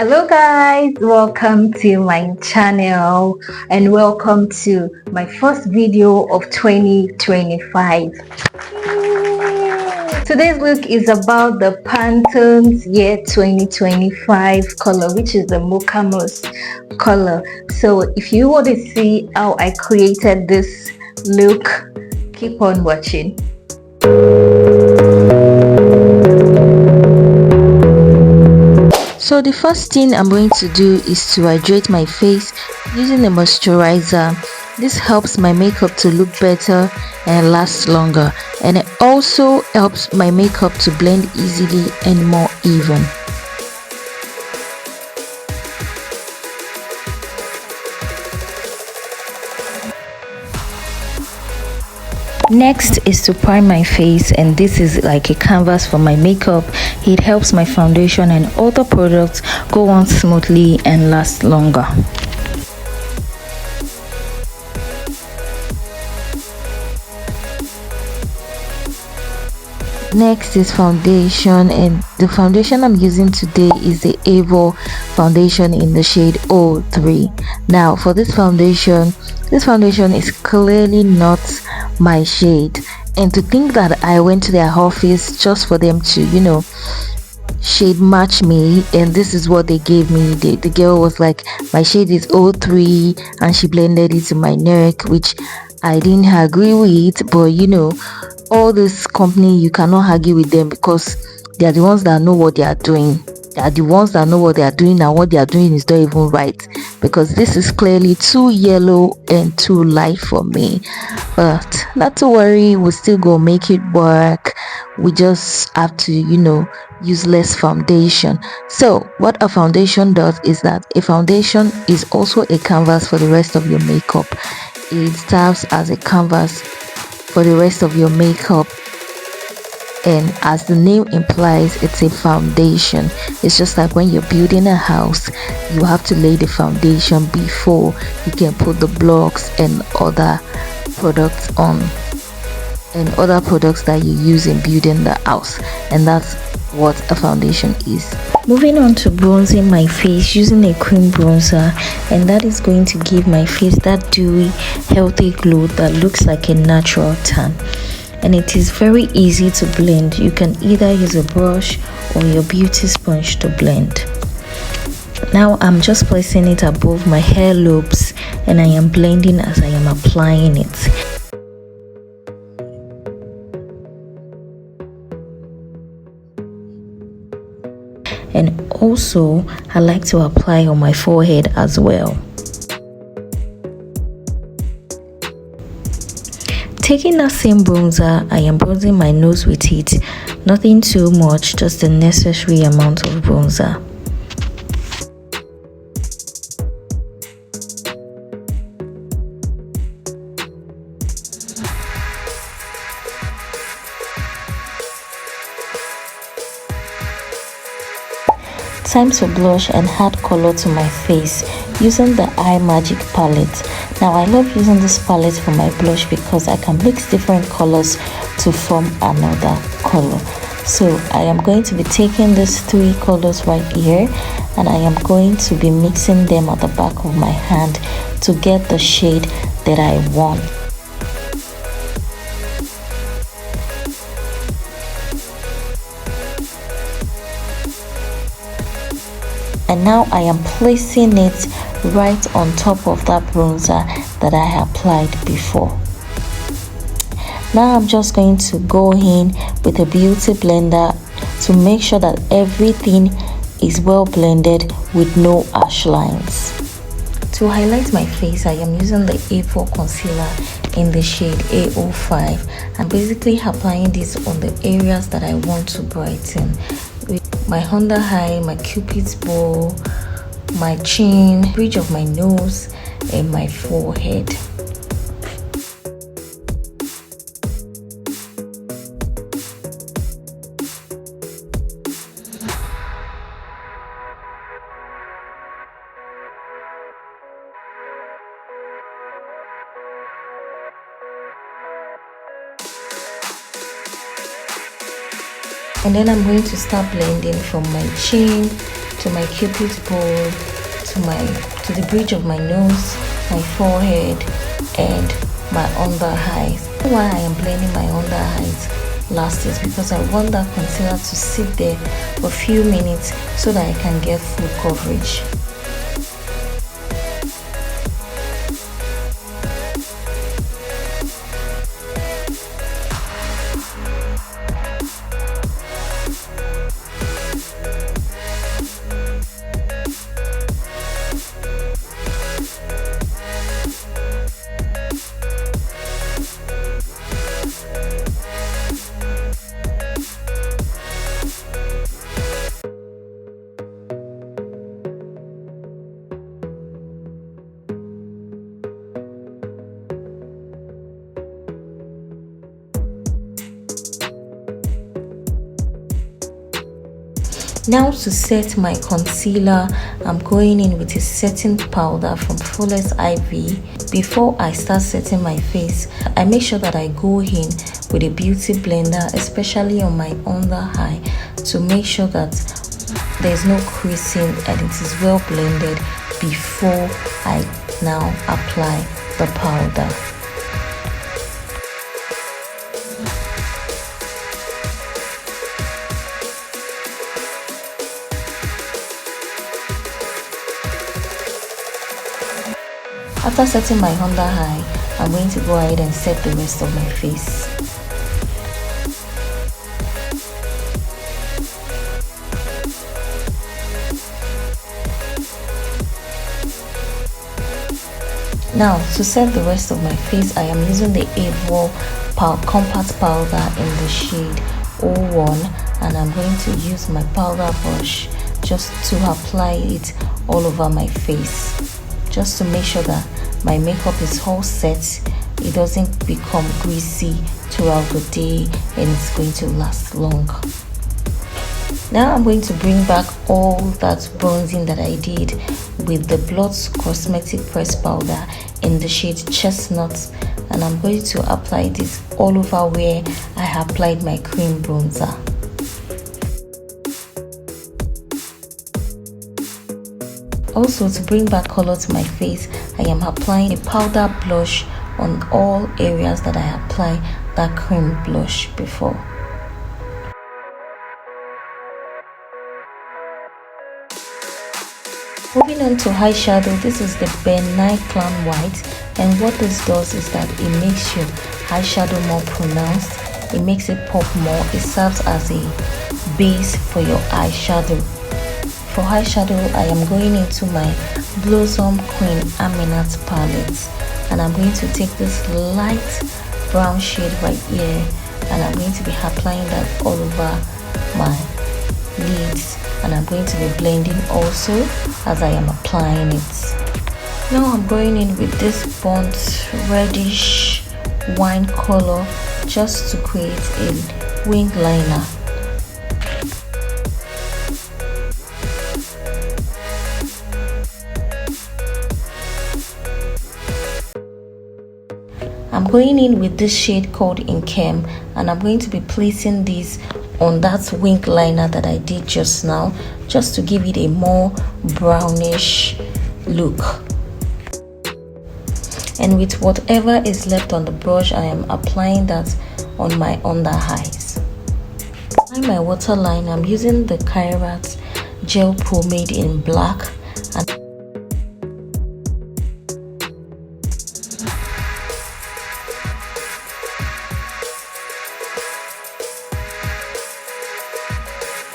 Hello guys, welcome to my channel and welcome to my first video of 2025. Today's look is about the Pantone's year 2025 color, which is the Mocha Mousse color. So if you want to see how I created this look, keep on watching. So the first thing I'm going to do is to hydrate my face using a moisturizer. This helps my makeup to look better and last longer, and it also helps my makeup to blend easily and more even. Next is to prime my face, and this is like a canvas for my makeup. It helps my foundation and other products go on smoothly and last longer. Next is foundation, and the foundation I'm using today is the Avo foundation in the shade 03. Now for this foundation is clearly not my shade, and to think that I went to their office just for them to shade match me, and this is what they gave me. The girl was like, my shade is 03, and she blended it to my neck, which I didn't agree with, but all this company, you cannot argue with them because they are the ones that know what they are doing. They are the ones that know what they are doing, and what they are doing is not even right, because this is clearly too yellow and too light for me. But not to worry, we still go make it work. We just have to use less foundation. So what a foundation does is that a foundation is also a canvas for the rest of your makeup. It serves as a canvas for the rest of your makeup, and as the name implies, it's a foundation. It's just like when you're building a house, you have to lay the foundation before you can put the blocks and other products on, and other products that you use in building the house, and that's what a foundation is. Moving on to bronzing my face using a cream bronzer, and that is going to give my face that dewy, healthy glow that looks like a natural tan. And it is very easy to blend. You can either use a brush or your beauty sponge to blend. Now I'm just placing it above my hair lobes, and I am blending as I am applying it. And also I like to apply on my forehead as well. Taking that same bronzer, I am bronzing my nose with it. Nothing too much, just the necessary amount of bronzer. Time to blush and add color to my face using the Eye Magic palette. Now I love using this palette for my blush because I can mix different colors to form another color. So I am going to be taking these three colors right here, and I am going to be mixing them at the back of my hand to get the shade that I want. And now I am placing it right on top of that bronzer that I applied before. Now I'm just going to go in with a beauty blender to make sure that everything is well blended with no harsh lines. To highlight my face, I am using the A4 concealer in the shade A05. I'm basically applying this on the areas that I want to brighten, with my under eye, my cupid's bow, my chin, bridge of my nose, and my forehead. And then I'm going to start blending from my chin to my cupid's bow, to the bridge of my nose, my forehead, and my under eyes. Why I am blending my under eyes last is because I want that concealer to sit there for a few minutes so that I can get full coverage. Now to set my concealer, I'm going in with a setting powder from Flawless IV. Before I start setting my face, I make sure that I go in with a beauty blender, especially on my under eye, to make sure that there's no creasing and it is well blended before I now apply the powder. After setting my under eye, I'm going to go ahead and set the rest of my face. Now, to set the rest of my face, I am using the Avon Compact Powder in the shade 01, and I'm going to use my powder brush just to apply it all over my face, just to make sure that my makeup is all set, it doesn't become greasy throughout the day, and it's going to last long. Now I'm going to bring back all that bronzing that I did with the Blotz Cosmetic Press Powder in the shade Chestnut, and I'm going to apply this all over where I applied my cream bronzer. Also, to bring back color to my face, I am applying a powder blush on all areas that I applied that cream blush before. Moving on to eyeshadow, this is the Ben Clown White, and what this does is that it makes your eyeshadow more pronounced, it makes it pop more, it serves as a base for your eyeshadow. For eyeshadow, I am going into my Blossom Queen Aminat palette, and I'm going to take this light brown shade right here, and I'm going to be applying that all over my lids, and I'm going to be blending also as I am applying it. Now I'm going in with this burnt reddish wine color just to create a wing liner. I'm going in with this shade called Inkem, and I'm going to be placing this on that wing liner that I did just now, just to give it a more brownish look. And with whatever is left on the brush, I am applying that on my under eyes. On my waterline, I'm using the Kairat gel pomade in black, and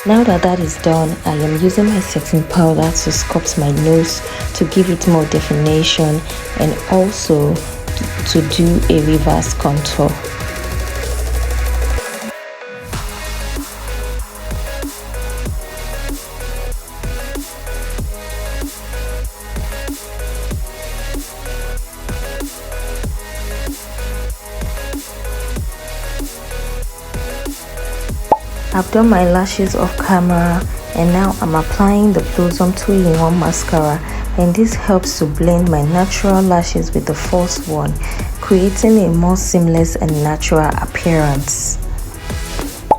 now that is done, I am using my setting powder to sculpt my nose to give it more definition and also to do a reverse contour. I've done my lashes off camera, and now I'm applying the Blossom 2-in-1 mascara, and this helps to blend my natural lashes with the false one, creating a more seamless and natural appearance.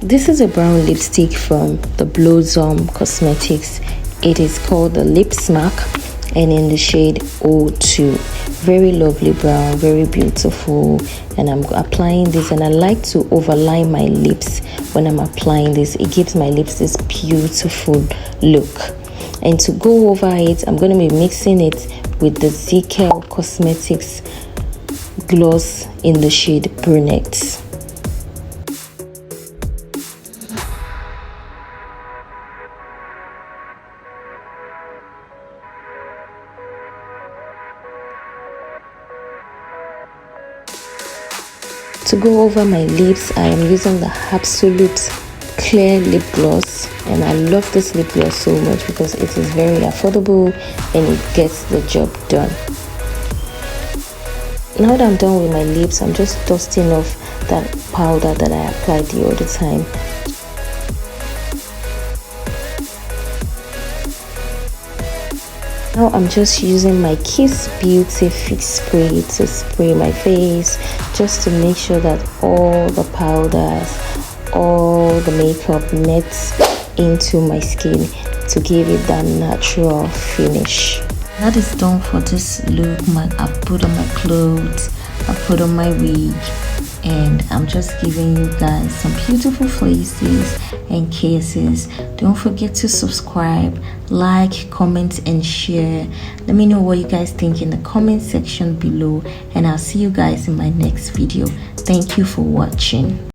This is a brown lipstick from the Blossom Cosmetics It is called the Lip Smack and in the shade 02. Very lovely brown, very beautiful. And I'm applying this, and I like to overline my lips when I'm applying this. It gives my lips this beautiful look. And to go over it, I'm going to be mixing it with the ZK Cosmetics gloss in the shade Brunette. To go over my lips, I am using the Absolute Clear Lip Gloss, and I love this lip gloss so much because it is very affordable and it gets the job done. Now that I'm done with my lips, I'm just dusting off that powder that I applied the other time. Now I'm just using my Kiss Beauty Fix Spray to spray my face, just to make sure that all the powders, all the makeup nets into my skin to give it that natural finish. That is done for this look. I've put on my clothes, I've put on my wig, and I'm just giving you guys some beautiful faces and cases. Don't forget to subscribe, like, comment, and share. Let me know what you guys think in the comment section below, and I'll see you guys in my next video. Thank you for watching.